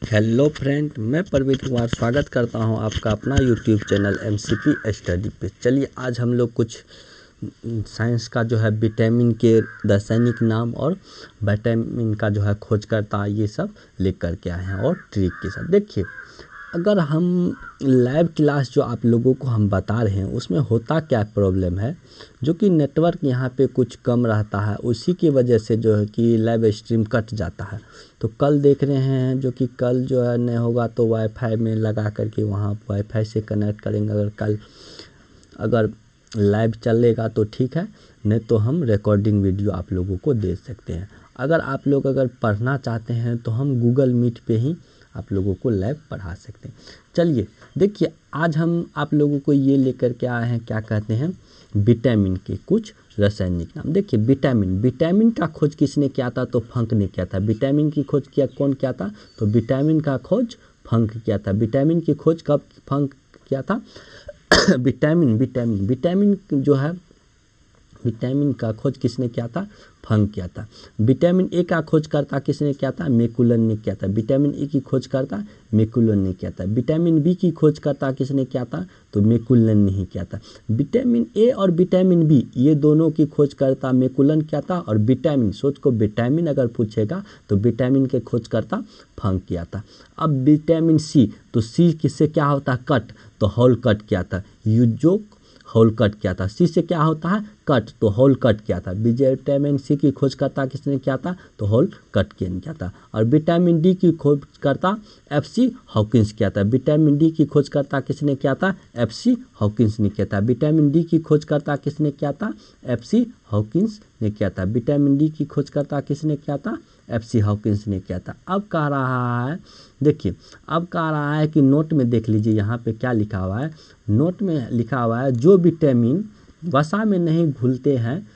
Hello friend, मैं प्रवीण कुमार स्वागत करता हूं आपका अपना यूट्यूब चैनल एमसीपी स्टडी पे। चलिए आज हम लोग कुछ साइंस का जो है विटामिन के रासायनिक नाम और विटामिन का जो है खोजकर्ता ये सब लेकर के आए हैं और ट्रिक के साथ। देखिए, अगर हम लाइव क्लास जो आप लोगों को हम बता रहे हैं उसमें होता क्या प्रॉब्लम है, जो कि नेटवर्क यहाँ पे कुछ कम रहता है, उसी की वजह से जो है कि लाइव स्ट्रीम कट जाता है। तो कल देख रहे हैं जो कि कल जो है नहीं होगा तो वाईफाई में लगा करके वहाँ वाईफाई से कनेक्ट करेंगे। अगर कल अगर लाइव चलेगा तो ठीक है, नहीं तो हम रिकॉर्डिंग वीडियो आप लोगों को दे सकते हैं। अगर आप लोग अगर पढ़ना चाहते हैं तो हम गूगल मीट पे ही आप लोगों को लाइव पढ़ा सकते हैं। चलिए देखिए, आज हम आप लोगों को ये लेकर के आए हैं, क्या कहते हैं, विटामिन के कुछ रासायनिक नाम। देखिए विटामिन का खोज किसने किया था? तो फंक ने किया था। विटामिन की खोज कौन किया था? तो विटामिन का खोज फंक किया था। विटामिन की खोज कब फंक किया था? विटामिन जो है, विटामिन का खोज किसने किया था? फंक किया था। विटामिन ए का खोजकर्ता किसने किया था? मैकुलन ने किया था। विटामिन ए की खोजकर्ता मैकुलन ने किया था। विटामिन बी की खोजकर्ता किसने किया था? तो मैकुलन ने ही किया था। विटामिन ए और विटामिन बी ये दोनों की खोजकर्ता मैकुलन किया था। और विटामिन, सोच को विटामिन अगर पूछेगा तो विटामिन के खोजकर्ता फंक किया था। अब विटामिन सी, तो सी किससे क्या होता है? कट, तो होल कट किया था। यूजो होल कट किया था। सी से क्या होता है? कट, तो होल कट किया था। विटामिन सी की खोजकर्ता किसने किया था? तो होल कट किया था। और विटामिन डी की खोजकर्ता एफसी हॉकिंस किया था। विटामिन डी की खोजकर्ता किसने किया था? एफसी हॉकिंस ने किया था। विटामिन डी की खोजकर्ता किसने किया था? एफसी हॉकिंस ने किया था। विटामिन डी की खोजकर्ता किसने किया था? एफसी हॉकिंस ने किया था। अब कह रहा है, देखिए अब कह रहा है कि नोट में देख लीजिए यहाँ पे क्या लिखा हुआ है। नोट में लिखा हुआ है, जो विटामिन वसा में नहीं घुलते हैं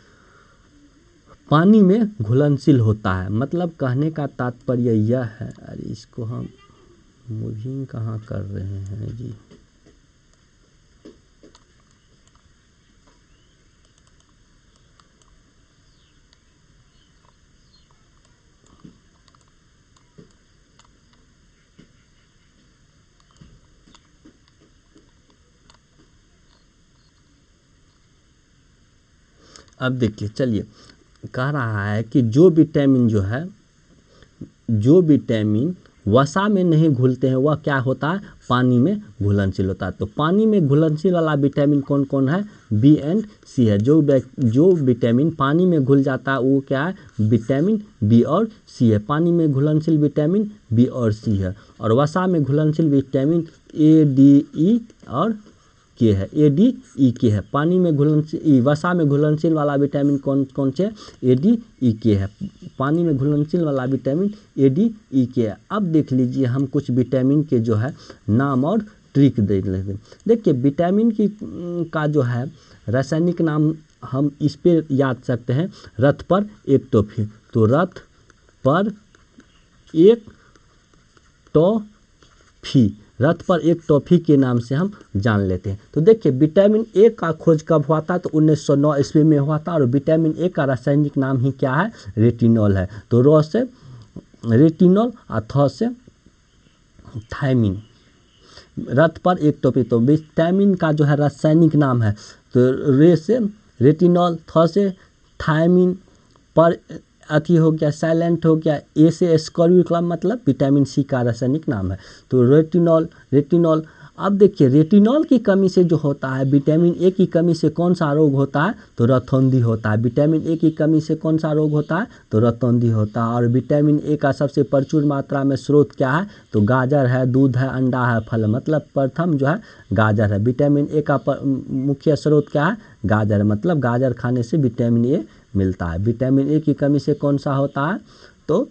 पानी में घुलनशील होता है। मतलब कहने का तात्पर्य यह है, अरे इसको हम मूविंग कहाँ कर रहे हैं जी। अब देखिए, चलिए कह रहा है कि जो विटामिन वसा में नहीं घुलते हैं वह क्या होता है? पानी में घुलनशील होता है। तो पानी में घुलनशील वाला विटामिन कौन कौन है? बी एंड सी है। जो विटामिन पानी में घुल जाता है वो क्या है? विटामिन बी और सी है। पानी में घुलनशील विटामिन बी और सी है। और वसा में घुलनशील विटामिन ए, डी, ई और के है। ए, डी, ई, के है। पानी में घुलनशील, वसा में घुलनशील वाला विटामिन कौन से? ए, डी, ई, के है। पानी में घुलनशील वाला विटामिन ए, डी, ई, के है। अब देख लीजिए, हम कुछ विटामिन के जो है नाम और ट्रिक देख लेते हैं। देखिए विटामिन का जो है रासायनिक नाम हम इस पे याद सकते हैं, रथ पर एक टॉफी। तो रथ पर एक टॉफी, रथ पर एक टॉफी के नाम से हम जान लेते हैं। तो देखिए विटामिन ए का खोज कब हुआ था? तो 1909 ईस्वी में हुआ था। और विटामिन ए का रासायनिक नाम ही क्या है? रेटिनॉल है। तो र से रेटिनॉल और थ से थायमिन। रथ पर एक टॉफी, तो विटामिन का जो है रासायनिक नाम है तो रे से रेटिनॉल, थ से थायमिन, पर अति हो गया, साइलेंट हो गया, ए से एस्कॉर्बिक, मतलब विटामिन सी का रासायनिक नाम है। तो रेटिनॉल। अब देखिए रेटिनॉल की कमी से जो होता है, विटामिन ए की कमी से कौन सा रोग होता है? तो रतौंधी होता है। विटामिन ए की कमी से कौन सा रोग होता है? तो रतौंधी होता है। और विटामिन ए का सबसे प्रचुर मात्रा में स्रोत क्या है? तो गाजर है, दूध है, अंडा है, फल। मतलब प्रथम जो है गाजर है। विटामिन ए का मुख्य स्रोत क्या है? गाजर। मतलब गाजर खाने से विटामिन ए मिलता है। विटामिन ए की कमी से कौन सा होता है? तो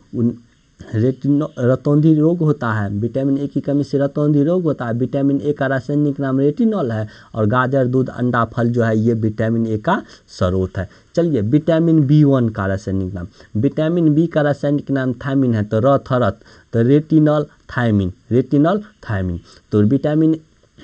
रतौंधी रोग होता है। विटामिन ए की कमी से रतौंधी रोग होता है। विटामिन ए का रासायनिक नाम रेटिनॉल है। और गाजर, दूध, अंडा, फल जो है ये विटामिन ए का स्रोत है। चलिए विटामिन B1 का रासायनिक नाम, विटामिन बी का रासायनिक नाम थायमिन है। तो रथ, तो रेटिनॉल थायमिन। तो विटामिन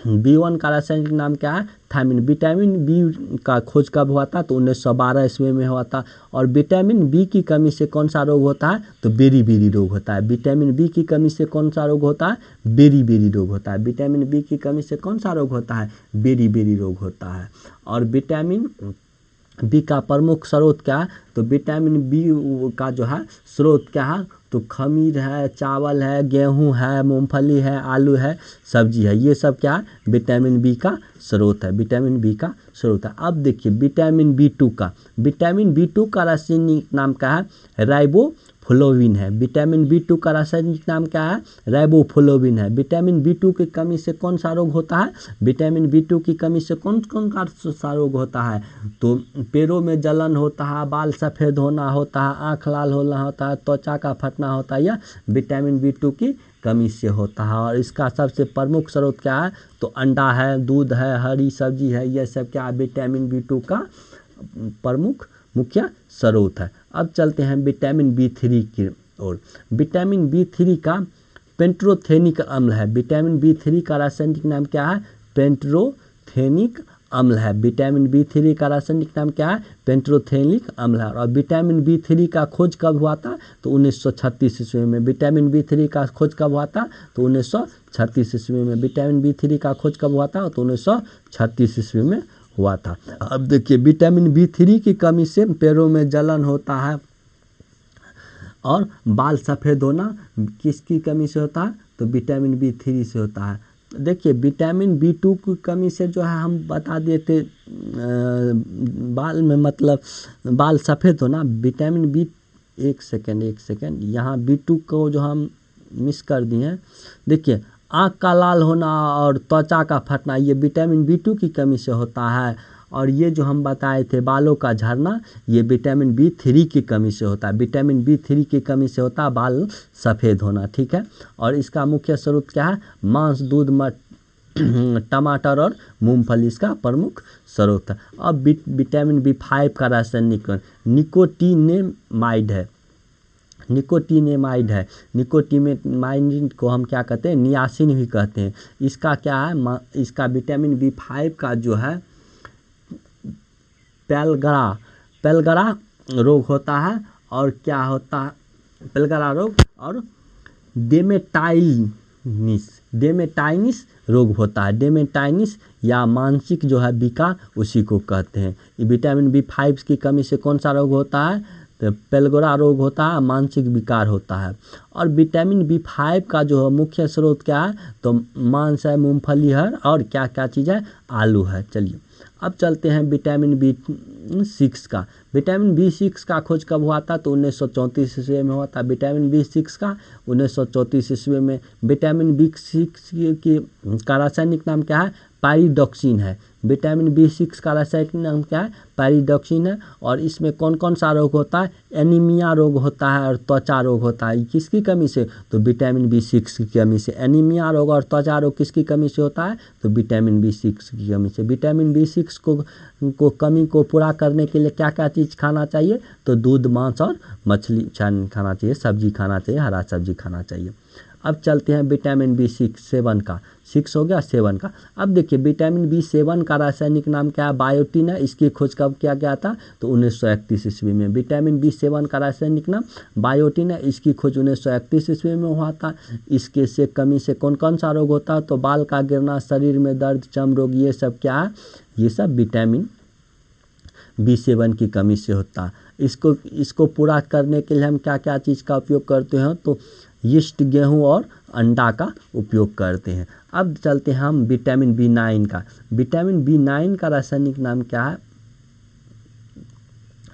B1 का रासायनिक नाम क्या है? थायमिन। विटामिन बी का खोज कब हुआ था? तो 1912 ईस्वी में हुआ था। और विटामिन बी की कमी से कौन सा रोग होता है? तो बेरी रोग होता है। विटामिन बी की कमी से कौन सा रोग होता है? बेरी रोग होता है। विटामिन बी की कमी से कौन सा रोग होता है? बेरी रोग होता है। और विटामिन बी का प्रमुख स्रोत क्या है? तो विटामिन बी का जो है स्रोत क्या है? तो खमीर है, चावल है, गेहूं है, मूंगफली है, आलू है, सब्जी है, ये सब क्या है? विटामिन बी का स्रोत है। विटामिन बी का स्रोत है। अब देखिए विटामिन बी टू का रासायनिक नाम क्या है? राइबोफ्लोविन है। विटामिन बी टू का रासायनिक नाम क्या है? राइबोफ्लोविन है। विटामिन बी टू की कमी से कौन सा रोग होता है? विटामिन बी टू की कमी से कौन कौन सा रोग होता है? तो पैरों में जलन होता है, बाल सफ़ेद होना होता है, आँख लाल होना होता है, त्वचा का फटना होता है, यह विटामिन बी टू की कमी से होता है। और इसका सबसे प्रमुख स्रोत क्या है? तो अंडा है, दूध है, हरी सब्जी है, यह सब क्या है? विटामिन बी टू का प्रमुख मुख्य स्रोत है। अब चलते हैं विटामिन बी थ्री की ओर। विटामिन बी थ्री का पेंट्रोथेनिक अम्ल है। विटामिन बी थ्री का रासायनिक नाम क्या है? पेंट्रोथेनिक अम्ल है। विटामिन बी थ्री का रासायनिक नाम क्या है? पेंट्रोथेनिक अम्ल है। और विटामिन बी थ्री का खोज कब हुआ था? तो 1936 ईस्वी में। विटामिन बी थ्री का खोज कब हुआ था? तो 1936 ईस्वी में। विटामिन बी थ्री का खोज कब हुआ था? तो 1936 ईस्वी में हुआ था। अब देखिए विटामिन बी थ्री की कमी से पैरों में जलन होता है और बाल सफ़ेद होना किसकी कमी से होता है? तो विटामिन बी थ्री से होता है। देखिए विटामिन बी टू की कमी से जो है हम बता दिए थे बाल में मतलब बाल सफ़ेद होना। विटामिन बी एक सेकेंड यहाँ बी टू को जो हम मिस कर दिए हैं। देखिए आँख का लाल होना और त्वचा का फटना ये विटामिन बी टू की कमी से होता है। और ये जो हम बताए थे बालों का झड़ना ये विटामिन बी थ्री की कमी से होता है। विटामिन बी थ्री की कमी से होता है बाल सफ़ेद होना, ठीक है। और इसका मुख्य स्रोत क्या है? मांस, दूध, टमाटर और मूंगफली इसका प्रमुख स्रोत है। अब विटामिन बी फाइव का रासायनिक निकोटिनेमाइड है। निकोटिनेमाइड को हम क्या कहते हैं? नियासिन भी कहते हैं। इसका क्या है? इसका विटामिन बी फाइव का जो है पेलगरा रोग होता है। और क्या होता है? पेलगरा रोग और डेमेटाइनिस रोग होता है। डेमेटाइनिस या मानसिक जो है विकार उसी को कहते हैं। विटामिन बी फाइव की कमी से कौन सा रोग होता है? तो पेलगोरा रोग होता है, मानसिक विकार होता है। और विटामिन बी फाइव का जो है मुख्य स्रोत क्या है? तो मांस है, मूंगफली है और क्या क्या चीज़ है? आलू है। चलिए अब चलते हैं विटामिन बी सिक्स का। विटामिन बी सिक्स का खोज कब हुआ था? तो 1934 ईस्वी में हुआ था। विटामिन बी सिक्स का 1934 ईस्वी में। विटामिन बी सिक्स का रासायनिक नाम क्या है? पायरिडॉक्सिन है। विटामिन बी सिक्स का रासायनिक नाम क्या है? पायरिडॉक्सिन है। और इसमें कौन कौन सा रोग होता है? एनीमिया रोग होता है और त्वचा रोग होता है। किसकी कमी से? तो विटामिन बी सिक्स की कमी से। एनीमिया रोग और त्वचा रोग किसकी कमी से होता है? तो विटामिन बी सिक्स की कमी से। विटामिन बी सिक्स को कमी को पूरा करने के लिए क्या क्या चीज़ खाना चाहिए? तो दूध, मांस और मछली खाना चाहिए, सब्जी खाना चाहिए, हरा सब्जी खाना चाहिए। अब चलते हैं विटामिन बी सेवन का। 6 हो गया, 7 का। अब देखिए विटामिन बी 7 का रासायनिक नाम क्या है? बायोटिन है। इसकी खोज कब किया गया था? तो 1931 ईस्वी में। विटामिन बी 7 का रासायनिक नाम बायोटिन है। इसकी खोज 1931 ईस्वी में हुआ था। इसके से कमी से कौन कौन सा रोग होता है? तो बाल का गिरना, शरीर में दर्द, चर्म रोग, ये सब क्या है? ये सब विटामिन बी 7 की कमी से होता है। इसको पूरा करने के लिए हम क्या क्या चीज़ का उपयोग करते हैं? तो यीस्ट, गेहूं और अंडा का उपयोग करते हैं। अब चलते हैं हम विटामिन बी 9 का। विटामिन बी 9 का रासायनिक नाम क्या है?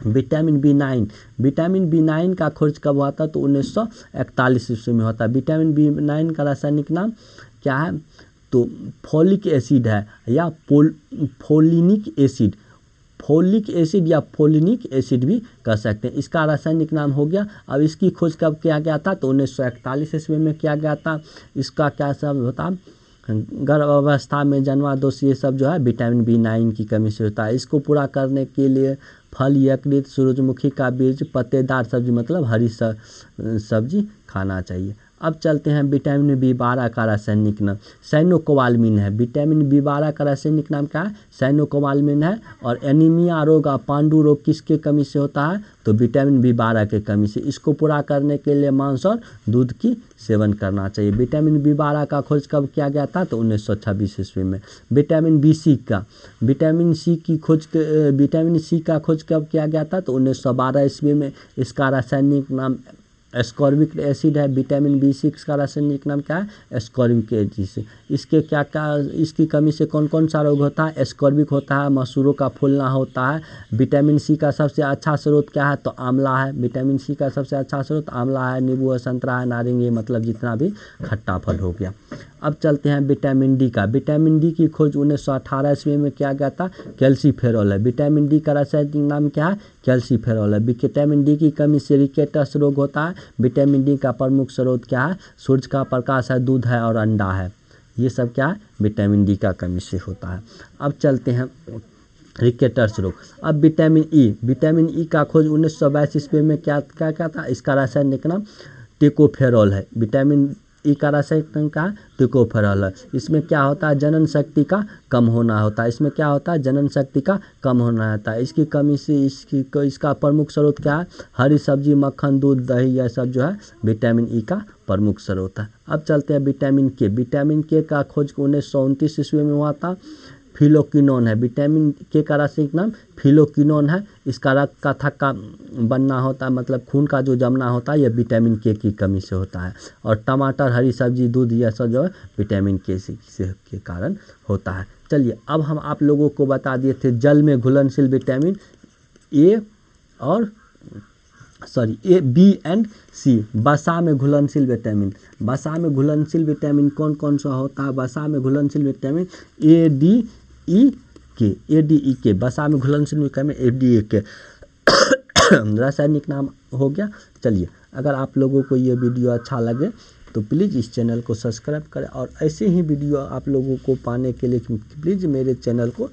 विटामिन बी 9 का खोज कब हुआ था? तो 1941 ईस्वी में होता है। विटामिन बी 9 का रासायनिक नाम क्या है? तो फोलिक एसिड है या फोलिनिक एसिड या फोलिनिक एसिड भी कह सकते हैं। इसका रासायनिक नाम हो गया। अब इसकी खोज कब किया गया था? तो 1941 ईस्वी में किया गया था। इसका क्या सब होता? गर्भावस्था में जन्मादोष ये सब जो है विटामिन बी 9 की कमी से होता है। इसको पूरा करने के लिए फल, यकृत, सूरजमुखी का बीज, पत्तेदार सब्जी मतलब हरी सब्जी खाना चाहिए। अब चलते हैं विटामिन B12 का रासायनिक नाम साइनोकोबालामिन है। विटामिन B12 का रासायनिक नाम क्या है? साइनोकोबालामिन है। और एनीमिया रोग और पांडु रोग किसके कमी से होता है? तो विटामिन B12 के कमी से। इसको पूरा करने के लिए मांस और दूध की सेवन करना चाहिए। विटामिन B12 का खोज कब किया गया था? तो 1926 ईस्वी में। विटामिन C का खोज कब किया गया था? तो 1912 ईस्वी में। इसका रासायनिक नाम एस्कॉर्बिक एसिड है। विटामिन B6 का रासायनिक नाम क्या है? Ascorbic acid. इसकी कमी से कौन कौन सा रोग होता है? एस्कॉर्बिक होता है, मसूरों का फूलना होता है। विटामिन C का सबसे अच्छा स्रोत क्या है? तो आंवला है। विटामिन C का सबसे अच्छा स्रोत आंवला है, नींबू है, संतरा है, नारंगी, मतलब जितना भी खट्टा फल हो गया। अब चलते हैं विटामिन D का। विटामिन D की खोज 1918 ईस्वी में किया गया था। कैल्सीफेरॉल है। विटामिन D का रासायनिक नाम क्या है? कैल्सीफेरॉल है। विटामिन D की कमी से रिकेटस रोग होता है। विटामिन D का प्रमुख स्रोत क्या है? सूरज का प्रकाश है, दूध है और अंडा है। ये सब क्या है? विटामिन D का कमी से होता है। अब चलते हैं रिकेटस रोग। अब विटामिन E का खोज 1922 ईस्वी में क्या था? इसका रासायनिक नाम टिकोफेरॉल है। विटामिन E का रासायनिक नाम क्या है? टिकोफेरॉल है। इसमें क्या होता है? जनन शक्ति का कम होना होता है। इसमें क्या होता है? जनन शक्ति का कम होना होता है। इसकी कमी से इसका प्रमुख स्रोत क्या है? हरी सब्जी, मक्खन, दूध, दही, यह सब जो है विटामिन E का प्रमुख स्रोत है। अब चलते हैं विटामिन K। विटामिन K का खोज 1929 ईस्वी में हुआ था। फिलोक्विनोन है। विटामिन K का रासायनिक नाम फिलोक्विनोन है। इसका रक्त का थक्का बनना होता है, मतलब खून का जो जमना होता है, यह विटामिन K की कमी से होता है। और टमाटर, हरी सब्जी, दूध, यह सब जो है विटामिन K के कारण होता है। चलिए, अब हम आप लोगों को बता दिए थे जल में घुलनशील विटामिन A और B एंड C। वसा में घुलनशील विटामिन। वसा में घुलनशील विटामिन कौन कौन सा होता है? वसा में घुलनशील विटामिन ADEK। वसा में घुलनशील विटामिन ADEK रासायनिक नाम हो गया। चलिए, अगर आप लोगों को ये वीडियो अच्छा लगे तो प्लीज़ इस चैनल को सब्सक्राइब करें और ऐसे ही वीडियो आप लोगों को पाने के लिए प्लीज़ मेरे चैनल को